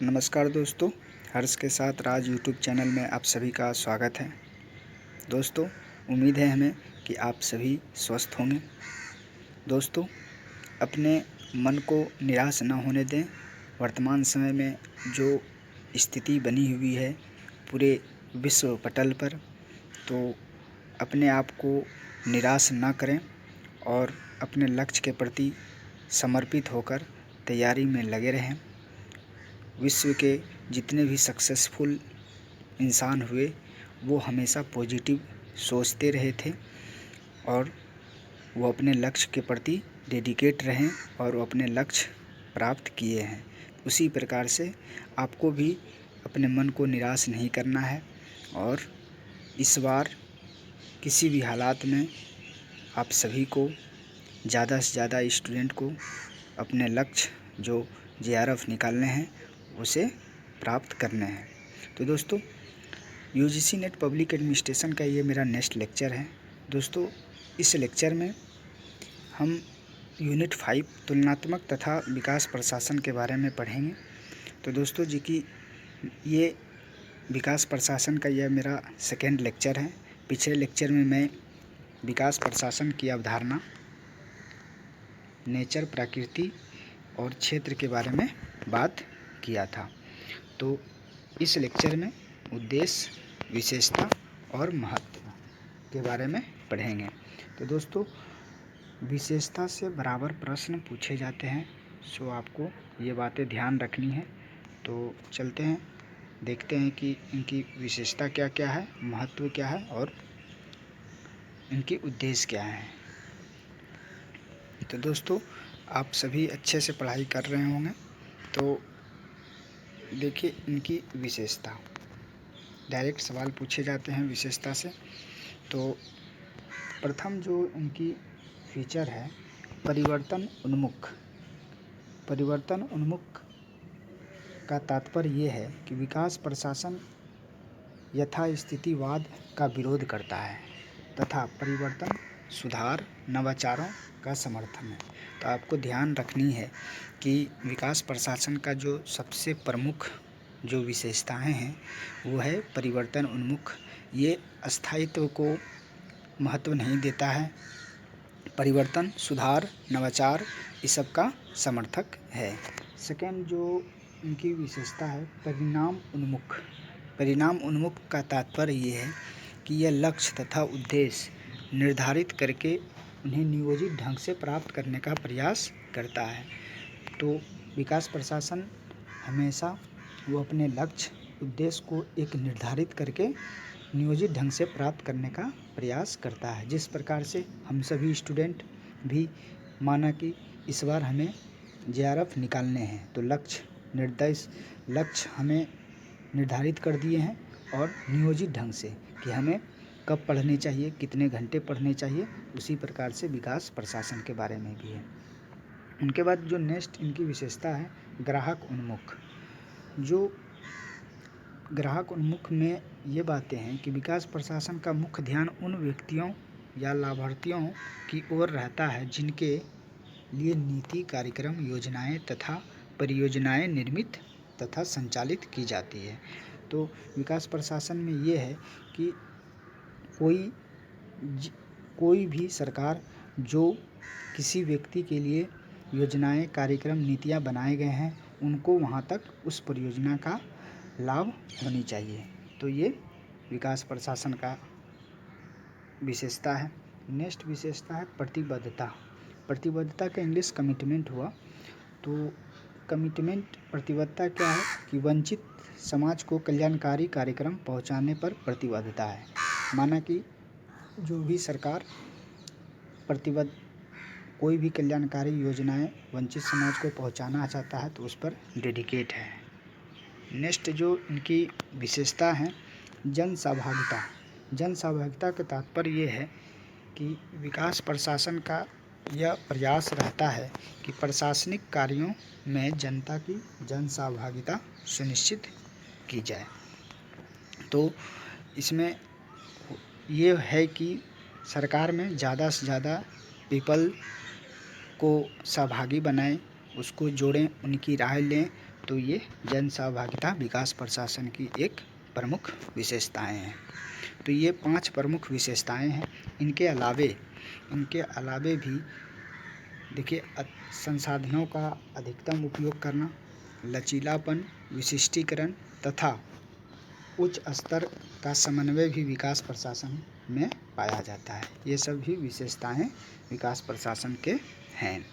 नमस्कार दोस्तों, हर्ष के साथ राज यूट्यूब चैनल में आप सभी का स्वागत है। दोस्तों, उम्मीद है हमें कि आप सभी स्वस्थ होंगे। दोस्तों, अपने मन को निराश न होने दें। वर्तमान समय में जो स्थिति बनी हुई है पूरे विश्व पटल पर, तो अपने आप को निराश न करें और अपने लक्ष्य के प्रति समर्पित होकर तैयारी में लगे रहें। विश्व के जितने भी सक्सेसफुल इंसान हुए वो हमेशा पॉजिटिव सोचते रहे थे और वो अपने लक्ष्य के प्रति डेडिकेट रहें और वो अपने लक्ष्य प्राप्त किए हैं। उसी प्रकार से आपको भी अपने मन को निराश नहीं करना है और इस बार किसी भी हालात में आप सभी को ज़्यादा से ज़्यादा स्टूडेंट को अपने लक्ष्य जो JRF निकालने हैं उसे प्राप्त करने हैं। तो दोस्तों, UGC नेट पब्लिक एडमिनिस्ट्रेशन का ये मेरा नेक्स्ट लेक्चर है। दोस्तों, इस लेक्चर में हम यूनिट 5 तुलनात्मक तथा विकास प्रशासन के बारे में पढ़ेंगे। तो दोस्तों जी की ये विकास प्रशासन का यह मेरा सेकेंड लेक्चर है। पिछले लेक्चर में मैं विकास प्रशासन की अवधारणा, नेचर, प्रकृति और क्षेत्र के बारे में बात किया था। तो इस लेक्चर में उद्देश्य, विशेषता और महत्व के बारे में पढ़ेंगे। तो दोस्तों, विशेषता से बराबर प्रश्न पूछे जाते हैं, सो आपको ये बातें ध्यान रखनी है। तो चलते हैं, देखते हैं कि इनकी विशेषता क्या क्या है, महत्व क्या है और इनकी उद्देश्य क्या है। तो दोस्तों, आप सभी अच्छे से पढ़ाई कर रहे होंगे। तो देखिए इनकी विशेषता, डायरेक्ट सवाल पूछे जाते हैं विशेषता से। तो प्रथम जो इनकी फीचर है, परिवर्तन उन्मुख। परिवर्तन उन्मुख का तात्पर्य ये है कि विकास प्रशासन यथास्थितिवाद का विरोध करता है तथा परिवर्तन, सुधार, नवाचारों का समर्थन है। तो आपको ध्यान रखनी है कि विकास प्रशासन का जो सबसे प्रमुख जो विशेषताएं हैं वो है परिवर्तन उन्मुख। ये स्थायित्व को महत्व नहीं देता है। परिवर्तन, सुधार, नवाचार इस सब का समर्थक है। सेकेंड जो इनकी विशेषता है, परिणाम उन्मुख। परिणाम उन्मुख का तात्पर्य ये है कि यह लक्ष्य तथा उद्देश्य निर्धारित करके उन्हें नियोजित ढंग से प्राप्त करने का प्रयास करता है। तो विकास प्रशासन हमेशा वो अपने लक्ष्य, उद्देश्य को एक निर्धारित करके नियोजित ढंग से प्राप्त करने का प्रयास करता है। जिस प्रकार से हम सभी स्टूडेंट भी माना कि इस बार हमें JRF निकालने हैं, तो लक्ष्य हमें निर्धारित कर दिए हैं और नियोजित ढंग से कि हमें कब पढ़ने चाहिए, कितने घंटे पढ़ने चाहिए, उसी प्रकार से विकास प्रशासन के बारे में भी है। उनके बाद जो नेक्स्ट इनकी विशेषता है, ग्राहक उन्मुख। जो ग्राहक उन्मुख में ये बातें हैं कि विकास प्रशासन का मुख्य ध्यान उन व्यक्तियों या लाभार्थियों की ओर रहता है जिनके लिए नीति, कार्यक्रम, योजनाएं तथा परियोजनाएं निर्मित तथा संचालित की जाती है। तो विकास प्रशासन में ये है कि कोई भी सरकार जो किसी व्यक्ति के लिए योजनाएं, कार्यक्रम, नीतियां बनाए गए हैं, उनको वहां तक उस परियोजना का लाभ होनी चाहिए। तो ये विकास प्रशासन का विशेषता है। नेक्स्ट विशेषता है प्रतिबद्धता। प्रतिबद्धता का इंग्लिश कमिटमेंट हुआ। तो कमिटमेंट, प्रतिबद्धता क्या है कि वंचित समाज को कल्याणकारी कार्यक्रम पहुंचाने पर प्रतिबद्धता है। माना कि जो भी सरकार कोई भी कल्याणकारी योजनाएं वंचित समाज को पहुंचाना चाहता है तो उस पर डेडिकेट है। नेक्स्ट जो इनकी विशेषता है, जन सहभागिता। जन सहभागिता का तात्पर्य ये है कि विकास प्रशासन का यह प्रयास रहता है कि प्रशासनिक कार्यों में जनता की जन सहभागिता सुनिश्चित की जाए। तो इसमें ये है कि सरकार में ज़्यादा से ज़्यादा पीपल को सहभागी बनाएं उसको जोड़ें, उनकी राय लें, तो ये जन सहभागिता विकास प्रशासन की एक प्रमुख विशेषताएं हैं। तो ये 5 प्रमुख विशेषताएं हैं। इनके अलावे भी देखिए, संसाधनों का अधिकतम उपयोग करना, लचीलापन, विशिष्टीकरण तथा उच्च स्तर का समन्वय भी विकास प्रशासन में पाया जाता है। ये सब भी विशेषताएं विकास प्रशासन के हैं।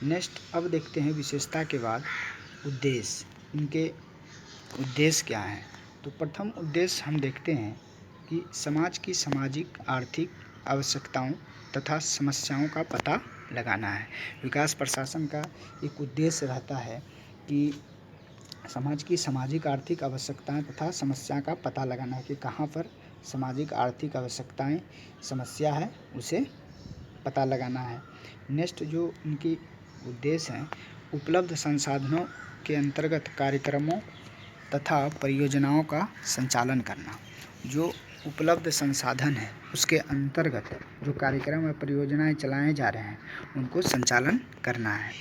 नेक्स्ट, अब देखते हैं विशेषता के बाद उद्देश्य। इनके उद्देश्य क्या हैं? तो प्रथम उद्देश्य हम देखते हैं कि समाज की सामाजिक आर्थिक आवश्यकताओं तथा समस्याओं का पता लगाना है। विकास प्रशासन का एक उद्देश्य रहता है कि समाज की सामाजिक आर्थिक आवश्यकताएं तथा समस्या का पता लगाना है कि कहाँ पर सामाजिक आर्थिक आवश्यकताएं समस्या है, उसे पता लगाना है। नेक्स्ट जो इनकी उद्देश्य हैं, उपलब्ध संसाधनों के अंतर्गत कार्यक्रमों तथा परियोजनाओं का संचालन करना। जो उपलब्ध संसाधन है उसके अंतर्गत जो कार्यक्रम और परियोजनाएं चलाए जा रहे हैं उनको संचालन करना है।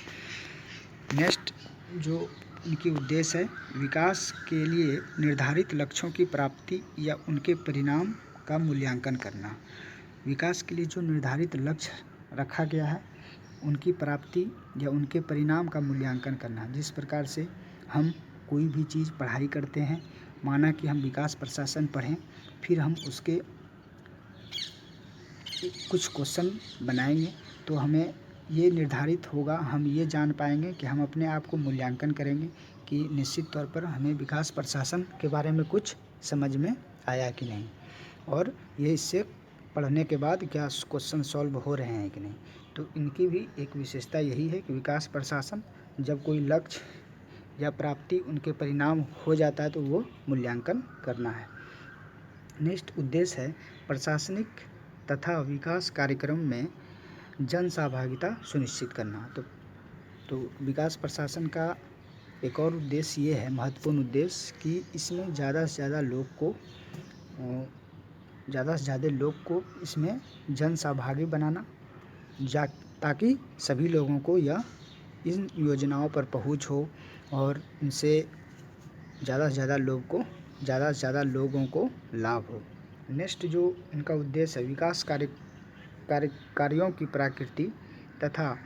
नेक्स्ट जो इनकी उद्देश्य है, विकास के लिए निर्धारित लक्ष्यों की प्राप्ति या उनके परिणाम का मूल्यांकन करना। विकास के लिए जो निर्धारित लक्ष्य रखा गया है उनकी प्राप्ति या उनके परिणाम का मूल्यांकन करना। जिस प्रकार से हम कोई भी चीज़ पढ़ाई करते हैं, माना कि हम विकास प्रशासन पढ़ें, फिर हम उसके कुछ क्वेश्चन बनाएंगे तो हमें ये निर्धारित होगा, हम ये जान पाएंगे कि हम अपने आप को मूल्यांकन करेंगे कि निश्चित तौर पर हमें विकास प्रशासन के बारे में कुछ समझ में आया कि नहीं, और ये इससे पढ़ने के बाद क्या क्वेश्चन सॉल्व हो रहे हैं कि नहीं। तो इनकी भी एक विशेषता यही है कि विकास प्रशासन जब कोई लक्ष्य या प्राप्ति उनके परिणाम हो जाता है तो वो मूल्यांकन करना है। नेक्स्ट उद्देश्य है प्रशासनिक तथा विकास कार्यक्रम में जन सहभागिता सुनिश्चित करना। तो विकास प्रशासन का एक और उद्देश्य ये है, महत्वपूर्ण उद्देश्य, कि इसमें ज़्यादा से ज़्यादा लोग को इसमें जन सहभागी बनाना, ताकि सभी लोगों को इन योजनाओं पर पहुंच हो और इनसे ज़्यादा से ज़्यादा लोगों को लाभ हो। नेक्स्ट जो इनका उद्देश्य है, विकास कार्यों की प्रकृति तथा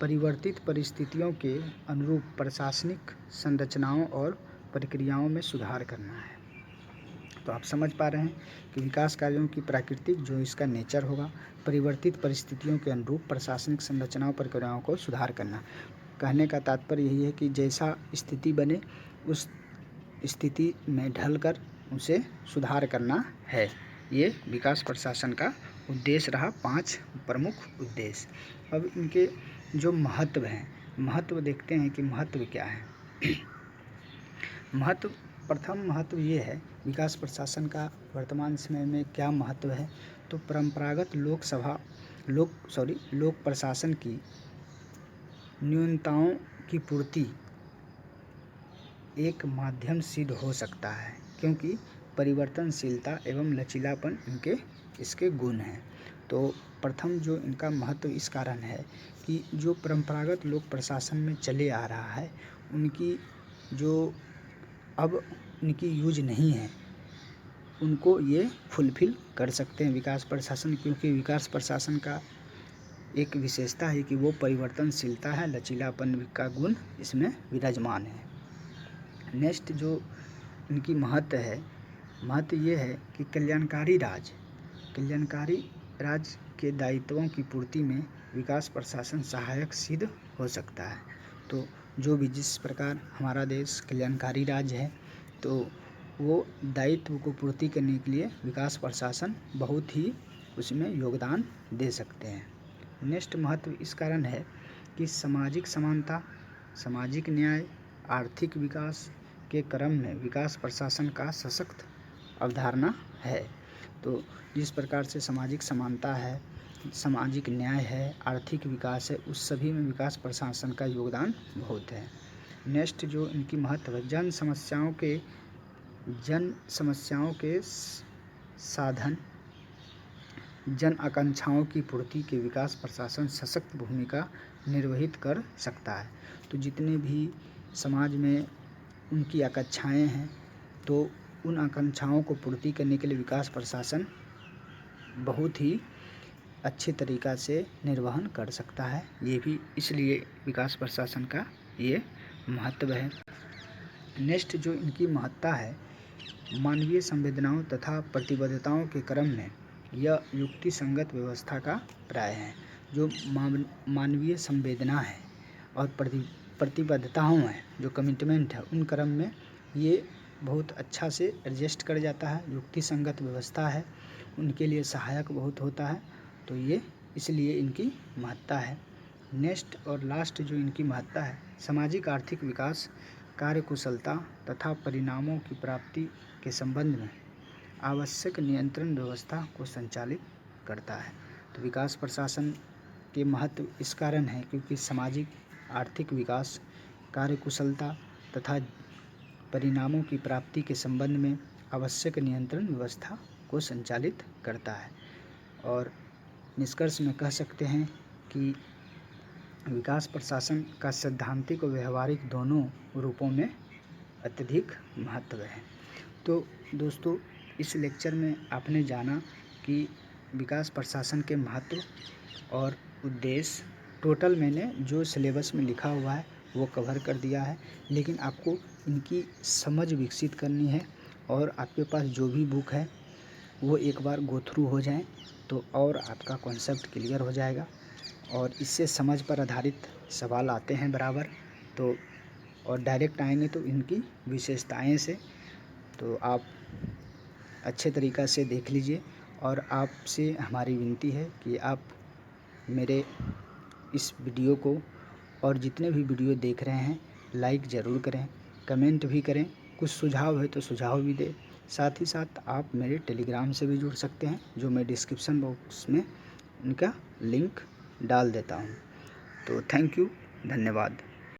परिवर्तित परिस्थितियों के अनुरूप प्रशासनिक संरचनाओं और प्रक्रियाओं में सुधार करना है। तो आप समझ पा रहे हैं कि विकास कार्यों की प्राकृतिक जो इसका नेचर होगा, परिवर्तित परिस्थितियों के अनुरूप प्रशासनिक संरचनाओं प्रक्रियाओं को सुधार करना। कहने का तात्पर्य यही है कि जैसा स्थिति बने उस स्थिति में ढलकर उसे सुधार करना है। ये विकास प्रशासन का उद्देश्य रहा, 5 प्रमुख उद्देश्य। अब इनके जो महत्व हैं, महत्व देखते हैं कि महत्व क्या है। प्रथम महत्व ये है विकास प्रशासन का वर्तमान समय में क्या महत्व है। तो परंपरागत लोक प्रशासन की न्यूनताओं की पूर्ति एक माध्यम सिद्ध हो सकता है, क्योंकि परिवर्तनशीलता एवं लचीलापन इसके गुण हैं। तो प्रथम जो इनका महत्व इस कारण है कि जो परंपरागत लोक प्रशासन में चले आ रहा है उनकी जो अब उनकी यूज नहीं है, उनको ये फुलफिल कर सकते हैं विकास प्रशासन, क्योंकि विकास प्रशासन का एक विशेषता है कि वो परिवर्तनशीलता है, लचीलापन का गुण इसमें विराजमान है। नेक्स्ट जो इनकी महत्व ये है कि कल्याणकारी राज के दायित्वों की पूर्ति में विकास प्रशासन सहायक सिद्ध हो सकता है। तो जो भी जिस प्रकार हमारा देश कल्याणकारी राज्य है, तो वो दायित्व को पूर्ति करने के लिए विकास प्रशासन बहुत ही उसमें योगदान दे सकते हैं। नेक्स्ट महत्व इस कारण है कि सामाजिक समानता, सामाजिक न्याय, आर्थिक विकास के क्रम में विकास प्रशासन का सशक्त अवधारणा है। तो जिस प्रकार से सामाजिक समानता है, सामाजिक न्याय है, आर्थिक विकास है, उस सभी में विकास प्रशासन का योगदान बहुत है। नेक्स्ट जो इनकी महत्व है, जन समस्याओं के साधन जन आकांक्षाओं की पूर्ति के विकास प्रशासन सशक्त भूमिका निर्वहित कर सकता है। तो जितने भी समाज में उनकी आकांक्षाएँ हैं, तो उन आकांक्षाओं को पूर्ति करने के लिए विकास प्रशासन बहुत ही अच्छे तरीक़ा से निर्वहन कर सकता है। ये भी इसलिए विकास प्रशासन का ये महत्व है। नेक्स्ट जो इनकी महत्ता है, मानवीय संवेदनाओं तथा प्रतिबद्धताओं के क्रम में यह युक्ति संगत व्यवस्था का प्राय है। जो मानवीय संवेदना है और प्रतिबद्धताओं है, जो कमिटमेंट है, उन क्रम में ये बहुत अच्छा से एडजस्ट कर जाता है। युक्ति संगत व्यवस्था है, उनके लिए सहायक बहुत होता है। तो ये इसलिए इनकी महत्ता है। नेक्स्ट और लास्ट जो इनकी महत्ता है, सामाजिक आर्थिक विकास, कार्यकुशलता तथा परिणामों की प्राप्ति के संबंध में आवश्यक नियंत्रण व्यवस्था को संचालित करता है। तो विकास प्रशासन के महत्व इस कारण है क्योंकि सामाजिक आर्थिक विकास, कार्यकुशलता तथा परिणामों की प्राप्ति के संबंध में आवश्यक नियंत्रण व्यवस्था को संचालित करता है। और निष्कर्ष में कह सकते हैं कि विकास प्रशासन का सैद्धांतिक और व्यवहारिक दोनों रूपों में अत्यधिक महत्व है। तो दोस्तों, इस लेक्चर में आपने जाना कि विकास प्रशासन के महत्व और उद्देश्य टोटल मैंने जो सिलेबस में लिखा हुआ है वो कवर कर दिया है, लेकिन आपको इनकी समझ विकसित करनी है और आपके पास जो भी बुक है वो एक बार गो थ्रू हो जाएं तो और आपका कॉन्सेप्ट क्लियर हो जाएगा। और इससे समझ पर आधारित सवाल आते हैं बराबर, तो और डायरेक्ट आएंगे तो इनकी विशेषताएं से तो आप अच्छे तरीक़ा से देख लीजिए। और आपसे हमारी विनती है कि आप मेरे इस वीडियो को और जितने भी वीडियो देख रहे हैं लाइक ज़रूर करें, कमेंट भी करें, कुछ सुझाव है तो सुझाव भी दें। साथ ही साथ आप मेरे टेलीग्राम से भी जुड़ सकते हैं, जो मैं डिस्क्रिप्शन बॉक्स में इनका लिंक डाल देता हूँ। तो थैंक यू, धन्यवाद।